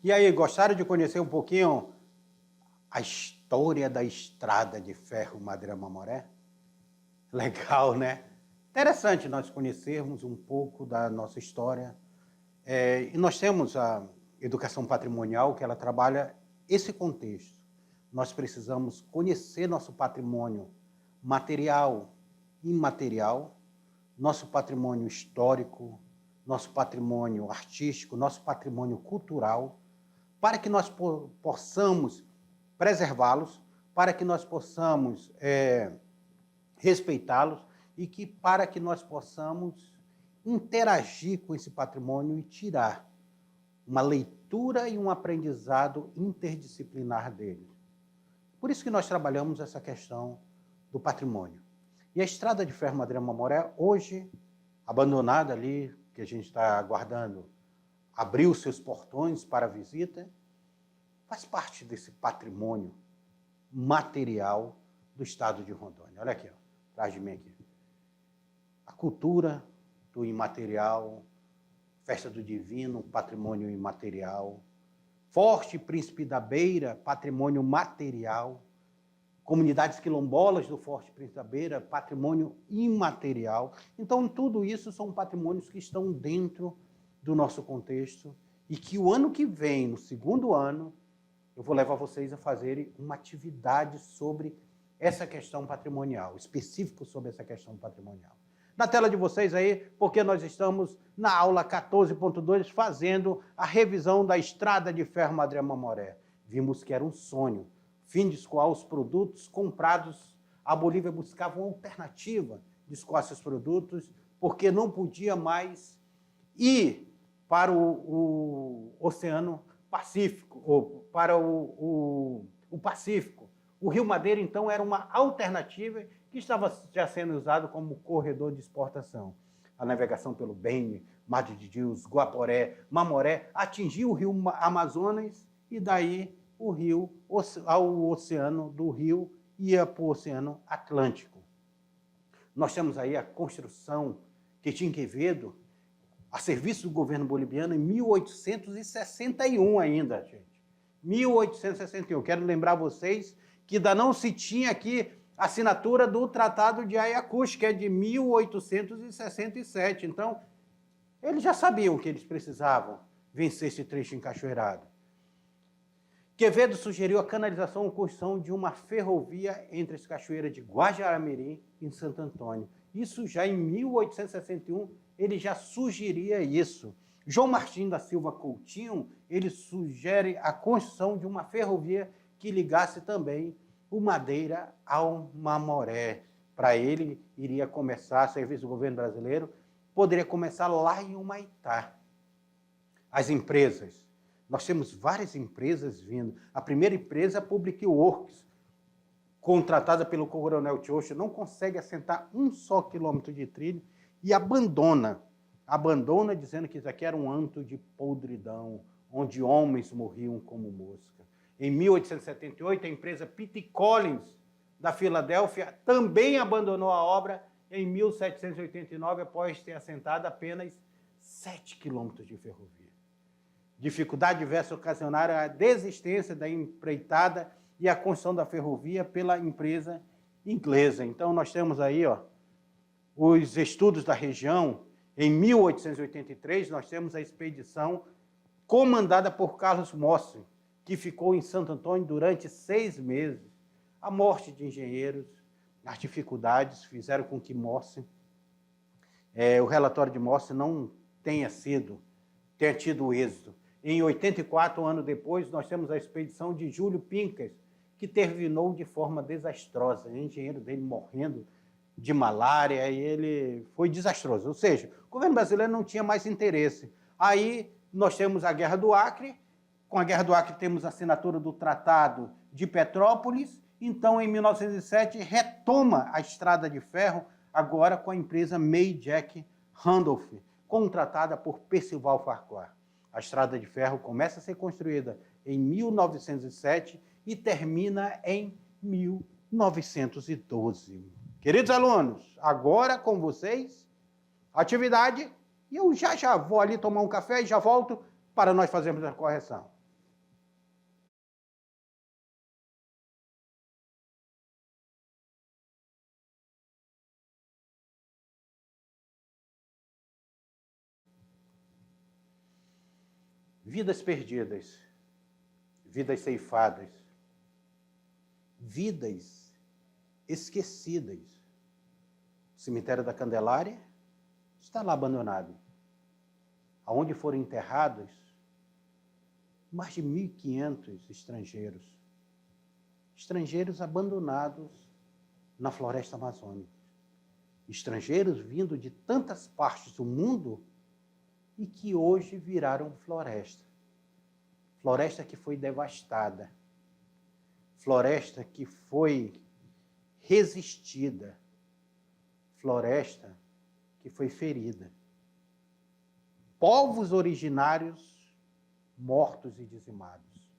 E aí, gostaram de conhecer um pouquinho a história da Estrada de Ferro Madeira-Mamoré? Legal, né? Interessante nós conhecermos um pouco da nossa história. E nós temos a educação patrimonial, que ela trabalha esse contexto. Nós precisamos conhecer nosso patrimônio material, imaterial, nosso patrimônio histórico, nosso patrimônio artístico, nosso patrimônio cultural, para que nós possamos preservá-los, para que nós possamos respeitá-los e para que nós possamos interagir com esse patrimônio e tirar uma leitura e um aprendizado interdisciplinar dele. Por isso que nós trabalhamos essa questão do patrimônio. E a Estrada de Ferro Madeira-Mamoré, hoje, abandonada ali, que a gente está aguardando, abriu seus portões para a visita, faz parte desse patrimônio material do estado de Rondônia. Olha aqui, ó, atrás de mim aqui. A cultura do imaterial, festa do divino, patrimônio imaterial. Forte Príncipe da Beira, patrimônio material. Comunidades quilombolas do Forte Príncipe da Beira, patrimônio imaterial. Então, tudo isso são patrimônios que estão dentro do nosso contexto e que o ano que vem, no segundo ano, eu vou levar vocês a fazerem uma atividade sobre essa questão patrimonial, específico sobre essa questão patrimonial. Na tela de vocês aí, porque nós estamos na aula 14.2 fazendo a revisão da Estrada de Ferro Madeira-Mamoré. Vimos que era um sonho, fim de escoar os produtos comprados. A Bolívia buscava uma alternativa de escoar seus produtos, porque não podia mais ir para o Oceano Pacífico, ou para o Pacífico. O Rio Madeira, então, era uma alternativa que estava já sendo usado como corredor de exportação. A navegação pelo Beni, Madre de Deus, Guaporé, Mamoré, atingiu o rio Amazonas e daí o rio, ao oceano do rio, ia para o Oceano Atlântico. Nós temos aí a construção que tinha Quevedo, a serviço do governo boliviano, em 1861 ainda, gente. 1861. Quero lembrar vocês que ainda não se tinha aqui a assinatura do Tratado de Ayacucho, que é de 1867. Então, eles já sabiam que eles precisavam vencer esse trecho encachoeirado. Quevedo sugeriu a canalização e construção de uma ferrovia entre as cachoeiras de Guajará-Mirim e Santo Antônio. Isso já em 1861, ele já sugeria isso. João Martins da Silva Coutinho, ele sugere a construção de uma ferrovia que ligasse também o Madeira ao Mamoré. Para ele, iria começar, serviço do governo brasileiro, poderia começar lá em Humaitá. As empresas. Nós temos várias empresas vindo. A primeira empresa, a Public Works, contratada pelo Coronel Tiocho, não consegue assentar um só quilômetro de trilho e abandona dizendo que isso aqui era um antro de podridão, onde homens morriam como mosca. Em 1878, a empresa Pitt Collins, da Filadélfia, também abandonou a obra em 1789, após ter assentado apenas 7 quilômetros de ferrovia. Dificuldade diversa ocasionaram a desistência da empreitada e a construção da ferrovia pela empresa inglesa. Então, nós temos aí os estudos da região. Em 1883, nós temos a expedição comandada por Carlos Mossi, que ficou em Santo Antônio durante 6 meses. A morte de engenheiros, as dificuldades fizeram com que Mossi, o relatório de Mossi não tenha tido êxito. Em 84, um ano depois, nós temos a expedição de Júlio Pincas, que terminou de forma desastrosa. O engenheiro dele morrendo de malária, e ele foi desastroso. Ou seja, o governo brasileiro não tinha mais interesse. Aí nós temos a Guerra do Acre. Com a Guerra do Acre temos a assinatura do Tratado de Petrópolis. Então, em 1907, retoma a Estrada de Ferro, agora com a empresa May Jack Randolph, contratada por Percival Farquhar. A Estrada de Ferro começa a ser construída em 1907 e termina em 1912. Queridos alunos, agora com vocês, atividade, e eu já vou ali tomar um café e já volto para nós fazermos a correção. Vidas perdidas, vidas ceifadas, vidas esquecidas. O cemitério da Candelária está lá abandonado. Aonde foram enterrados mais de 1.500 estrangeiros. Estrangeiros abandonados na floresta amazônica. Estrangeiros vindo de tantas partes do mundo e que hoje viraram floresta. Floresta que foi devastada. Floresta que foi resistida. Floresta que foi ferida. Povos originários mortos e dizimados.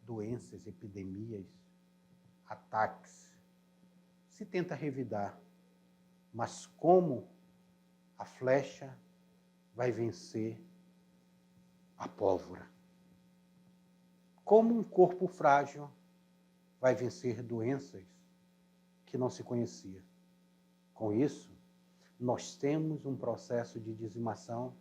Doenças, epidemias, ataques. Se tenta revidar, mas como a flecha vai vencer a pólvora? Como um corpo frágil vai vencer doenças que não se conhecia? Com isso, nós temos um processo de dizimação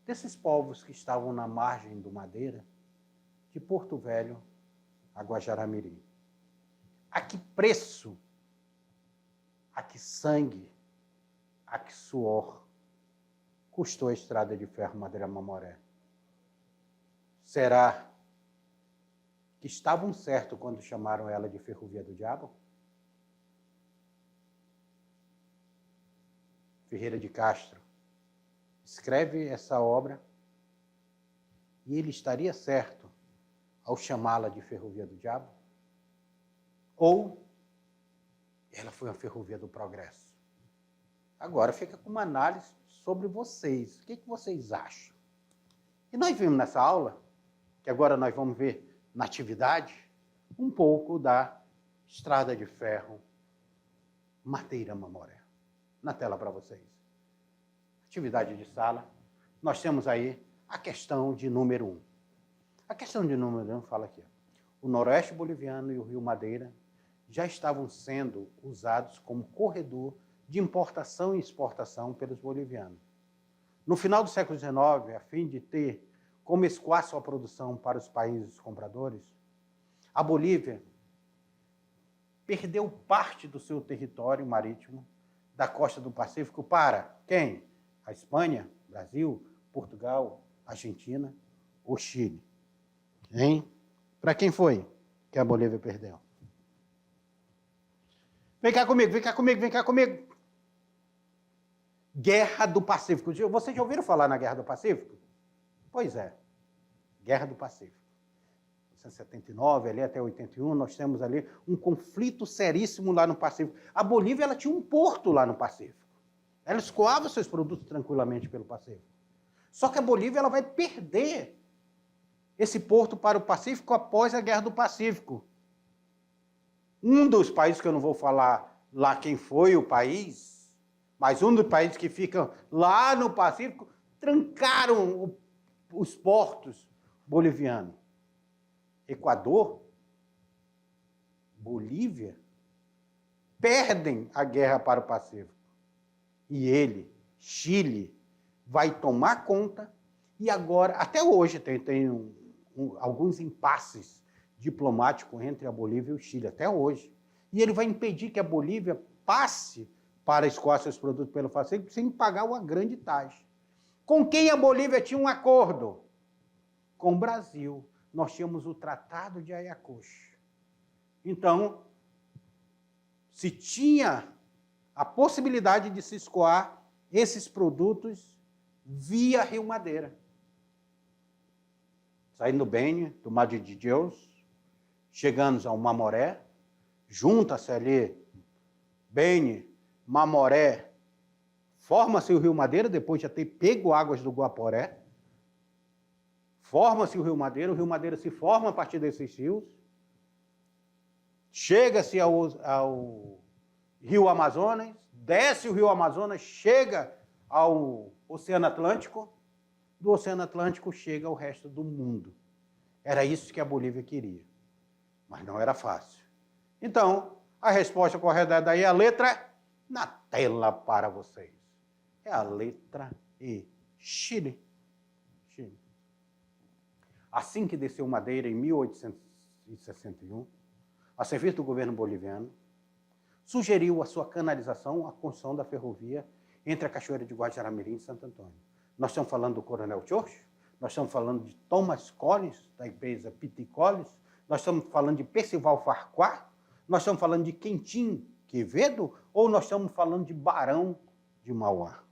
desses povos que estavam na margem do Madeira, de Porto Velho a Guajará-Mirim. A que preço, a que sangue, a que suor custou a estrada de ferro Madeira-Mamoré? Será que estavam certos quando chamaram ela de Ferrovia do Diabo? Ferreira de Castro escreve essa obra e ele estaria certo ao chamá-la de Ferrovia do Diabo? Ou ela foi uma ferrovia do progresso? Agora fica com uma análise sobre vocês. O que vocês acham? E nós vimos nessa aula, que agora nós vamos ver na atividade, um pouco da estrada de ferro Madeira-Mamoré. Na tela para vocês. Atividade de sala, nós temos aí a questão de número 1. A questão de número 1 fala aqui: o noroeste boliviano e o rio Madeira já estavam sendo usados como corredor de importação e exportação pelos bolivianos. No final do século XIX, a fim de ter como escoar sua produção para os países compradores, a Bolívia perdeu parte do seu território marítimo da costa do Pacífico para quem? A Espanha, Brasil, Portugal, Argentina ou Chile. Hein? Para quem foi que a Bolívia perdeu? Vem cá comigo, vem cá comigo, vem cá comigo. Guerra do Pacífico. Vocês já ouviram falar na Guerra do Pacífico? Pois é, Guerra do Pacífico. 1979, ali até 81, nós temos ali um conflito seríssimo lá no Pacífico. A Bolívia ela tinha um porto lá no Pacífico. Ela escoava seus produtos tranquilamente pelo Pacífico. Só que a Bolívia ela vai perder esse porto para o Pacífico após a Guerra do Pacífico. Um dos países, que eu não vou falar lá quem foi o país, mas um dos países que ficam lá no Pacífico, trancaram os portos bolivianos. Equador, Bolívia, perdem a guerra para o Pacífico. E ele, Chile, vai tomar conta e agora, até hoje, tem alguns impasses diplomáticos entre a Bolívia e o Chile, até hoje. E ele vai impedir que a Bolívia passe para escoar seus produtos pelo Pacífico sem pagar uma grande taxa. Com quem a Bolívia tinha um acordo? Com o Brasil. Nós tínhamos o Tratado de Ayacucho. Então, se tinha a possibilidade de se escoar esses produtos via Rio Madeira. Saindo do Beni, do Madre de Deus, chegando ao Mamoré, junta-se ali Beni, Mamoré, forma-se o Rio Madeira, depois de já ter pego águas do Guaporé, forma-se o Rio Madeira se forma a partir desses rios, chega-se ao Rio Amazonas, desce o Rio Amazonas, chega ao Oceano Atlântico, do Oceano Atlântico chega ao resto do mundo. Era isso que a Bolívia queria, mas não era fácil. Então, a resposta correta daí é a letra na tela para vocês. É a letra E, Chile. Chile. assim que desceu Madeira em 1861, a serviço do governo boliviano, sugeriu a sua canalização, a construção da ferrovia entre a Cachoeira de Guajará-Mirim e Santo Antônio. Nós estamos falando do Coronel Chocho, nós estamos falando de Thomas Collins, da empresa P.T. Collins, nós estamos falando de Percival Farquhar, nós estamos falando de Quentin Quevedo, ou nós estamos falando de Barão de Mauá?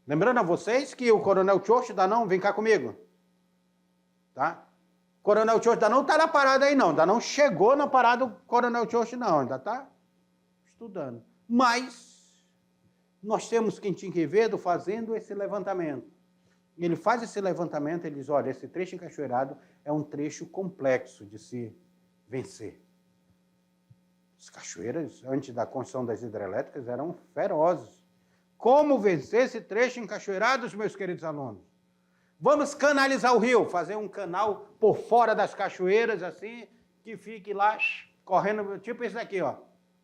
Lembrando a vocês que o Coronel Chocho Danão, vem cá comigo, tá? Coronel Chocho ainda não está na parada aí, não. Ainda não chegou na parada do Coronel Chocho, não. Ainda está estudando. Mas nós temos Quentin Quevedo fazendo esse levantamento. Ele faz esse levantamento, ele diz, olha, esse trecho encachoeirado é um trecho complexo de se vencer. As cachoeiras, antes da construção das hidrelétricas, eram ferozes. Como vencer esse trecho encachoeirado, meus queridos alunos? Vamos canalizar o rio, fazer um canal por fora das cachoeiras, assim, que fique lá correndo, tipo esse daqui, ó.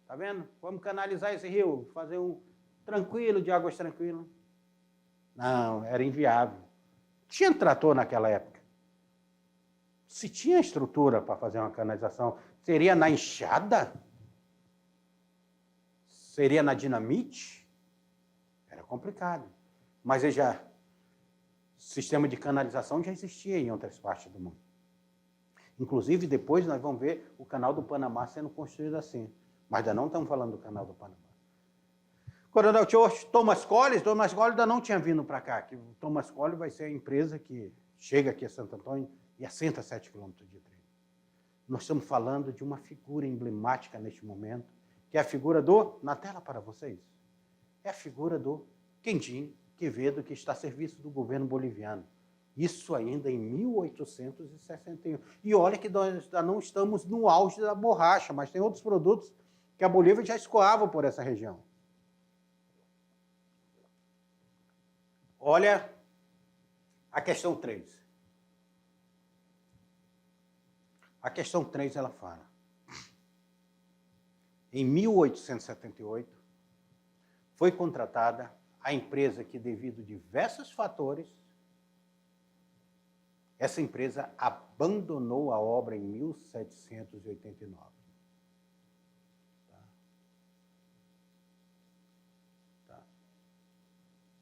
Tá vendo? Vamos canalizar esse rio, fazer um tranquilo, de águas tranquilas. Não, era inviável. Tinha trator naquela época. Se tinha estrutura para fazer uma canalização, seria na enxada? Seria na dinamite? Era complicado. Mas sistema de canalização já existia em outras partes do mundo. Inclusive, depois nós vamos ver o canal do Panamá sendo construído assim. Mas ainda não estamos falando do canal do Panamá. Coronel Chocho, Thomas Collins ainda não tinha vindo para cá. Que o Thomas Collins vai ser a empresa que chega aqui a Santo Antônio e assenta 7 quilômetros de trilho. Nós estamos falando de uma figura emblemática neste momento, que é a figura na tela para vocês, é a figura do Quentin Quevedo, que está a serviço do governo boliviano. Isso ainda em 1861. E olha que nós ainda não estamos no auge da borracha, mas tem outros produtos que a Bolívia já escoava por essa região. Olha a questão 3. A questão 3, ela fala. Em 1878, foi contratada a empresa que, devido a diversos fatores, essa empresa abandonou a obra em 1789. Tá?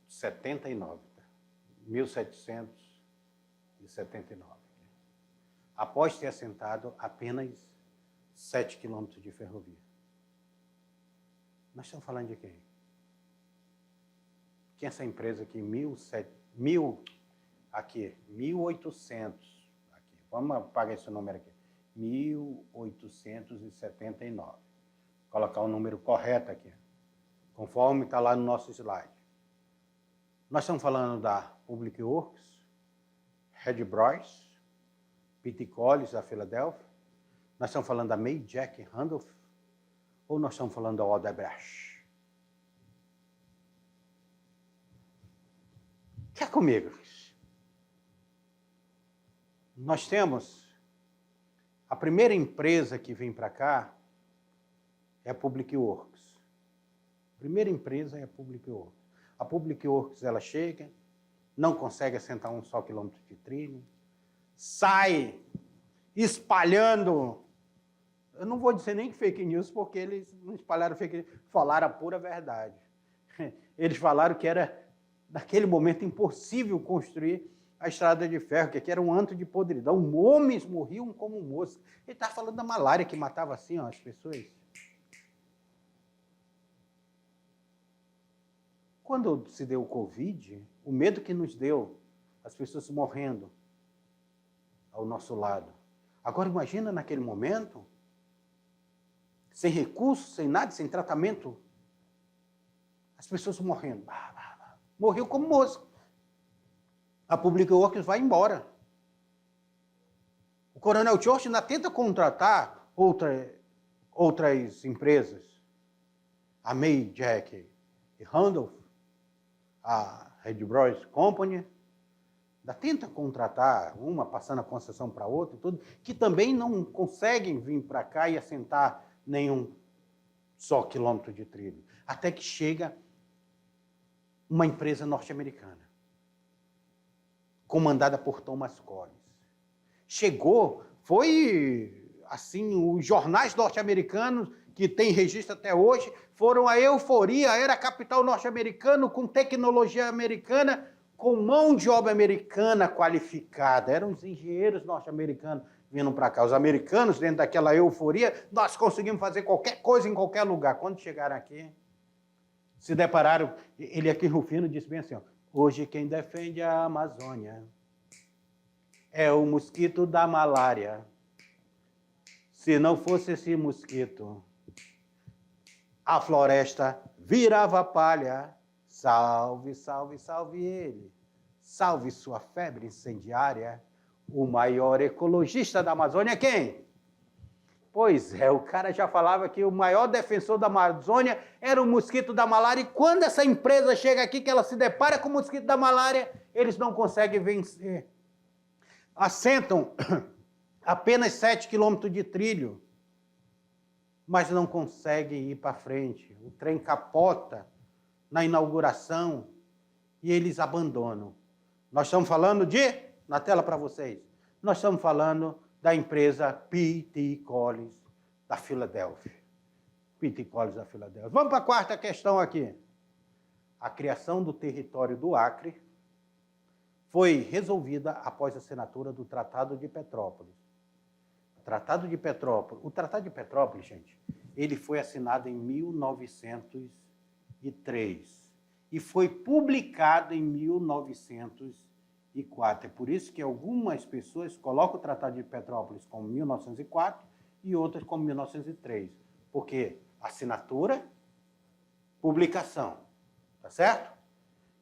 79, 1779. Após ter assentado apenas 7 quilômetros de ferrovia. Nós estamos falando de quem? Que essa empresa aqui, 1800, aqui, vamos apagar esse número aqui, 1879. Colocar o número correto aqui, conforme está lá no nosso slide. Nós estamos falando da Public Works, Red Bryce, P.T. Collins, da Filadélfia. Nós estamos falando da May Jack Randolph, ou nós estamos falando da Odebrecht? Quer comigo? Nós temos a primeira empresa que vem para cá é a Public Works. A primeira empresa é a Public Works. A Public Works, ela chega, não consegue assentar um só quilômetro de trilho, sai espalhando, eu não vou dizer nem fake news, porque eles não espalharam fake news, falaram a pura verdade. Eles falaram que era, naquele momento, impossível construir a estrada de ferro, que aqui era um antro de podridão, homens morriam como moscas. Ele estava falando da malária que matava assim, ó, as pessoas. Quando se deu o Covid, o medo que nos deu, as pessoas morrendo ao nosso lado. Agora imagina naquele momento, sem recursos, sem nada, sem tratamento, as pessoas morrendo. Morreu como mosca. A Public Works vai embora. O Coronel Chocho ainda tenta contratar outras empresas. A May Jack e Randolph, a Red Bryce Company, ainda tenta contratar uma, passando a concessão para outra, tudo, que também não conseguem vir para cá e assentar nenhum só quilômetro de trilho. Até que chega uma empresa norte-americana. comandada por Thomas Collins. Chegou, foi assim, os jornais norte-americanos, que tem registro até hoje, foram a euforia, era a capital norte-americana, com tecnologia americana, com mão de obra americana qualificada. Eram os engenheiros norte-americanos vindo para cá. Os americanos, dentro daquela euforia, nós conseguimos fazer qualquer coisa em qualquer lugar. Quando chegaram aqui, se depararam, ele aqui, Rufino, disse bem assim, ó, hoje quem defende a Amazônia é o mosquito da malária. Se não fosse esse mosquito, a floresta virava palha. Salve, salve, salve ele. Salve sua febre incendiária. O maior ecologista da Amazônia é quem? Pois é, o cara já falava que o maior defensor da Amazônia era o mosquito da malária, e quando essa empresa chega aqui, que ela se depara com o mosquito da malária, eles não conseguem vencer. Assentam apenas 7 quilômetros de trilho, mas não conseguem ir para frente. O trem capota na inauguração e eles abandonam. Nós estamos falando de, na tela para vocês, nós estamos falando da empresa P.T. Collins da Filadélfia. P.T. Collins da Filadélfia. Vamos para a quarta questão aqui. A criação do território do Acre foi resolvida após a assinatura do Tratado de Petrópolis. O Tratado de Petrópolis, gente, ele foi assinado em 1903 e foi publicado em 1904. É por isso que algumas pessoas colocam o Tratado de Petrópolis como 1904 e outras como 1903, porque assinatura, publicação, tá certo?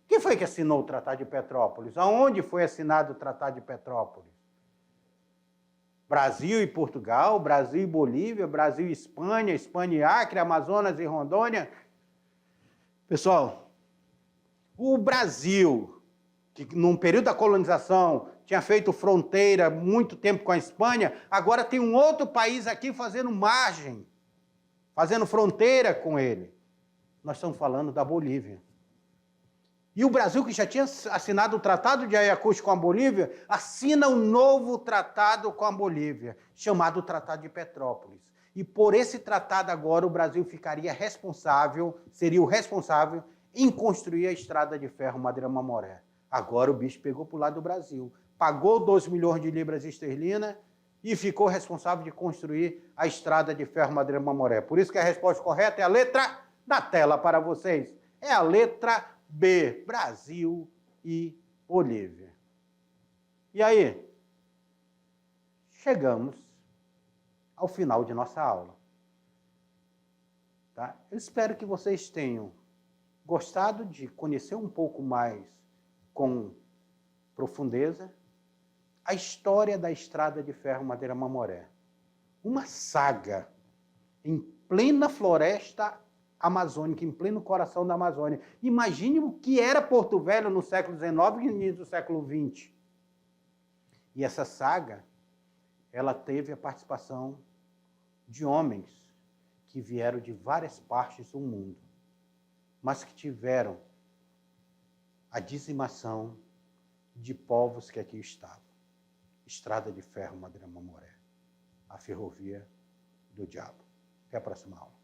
Quem foi que assinou o Tratado de Petrópolis? Aonde foi assinado o Tratado de Petrópolis? Brasil e Portugal, Brasil e Bolívia, Brasil e Espanha, Espanha e Acre, Amazonas e Rondônia. Pessoal, o Brasil, que num período da colonização tinha feito fronteira muito tempo com a Espanha, agora tem um outro país aqui fazendo margem, fazendo fronteira com ele. Nós estamos falando da Bolívia. E o Brasil, que já tinha assinado o Tratado de Ayacucho com a Bolívia, assina um novo tratado com a Bolívia, chamado Tratado de Petrópolis. E por esse tratado agora o Brasil seria o responsável em construir a estrada de ferro Madeira-Mamoré. Agora o bicho pegou para o lado do Brasil. Pagou 2 milhões de libras esterlinas e ficou responsável de construir a estrada de ferro Madeira-Mamoré. Por isso que a resposta correta é a letra da tela para vocês. É a letra B, Brasil e Bolívia. E aí, chegamos ao final de nossa aula. Tá? Eu espero que vocês tenham gostado de conhecer um pouco mais com profundeza a história da estrada de ferro Madeira-Mamoré. Uma saga em plena floresta amazônica, em pleno coração da Amazônia. Imagine o que era Porto Velho no século XIX e início do século XX. E essa saga, ela teve a participação de homens que vieram de várias partes do mundo, mas que tiveram a dizimação de povos que aqui estavam. Estrada de ferro Madeira-Mamoré, a ferrovia do diabo. Até a próxima aula.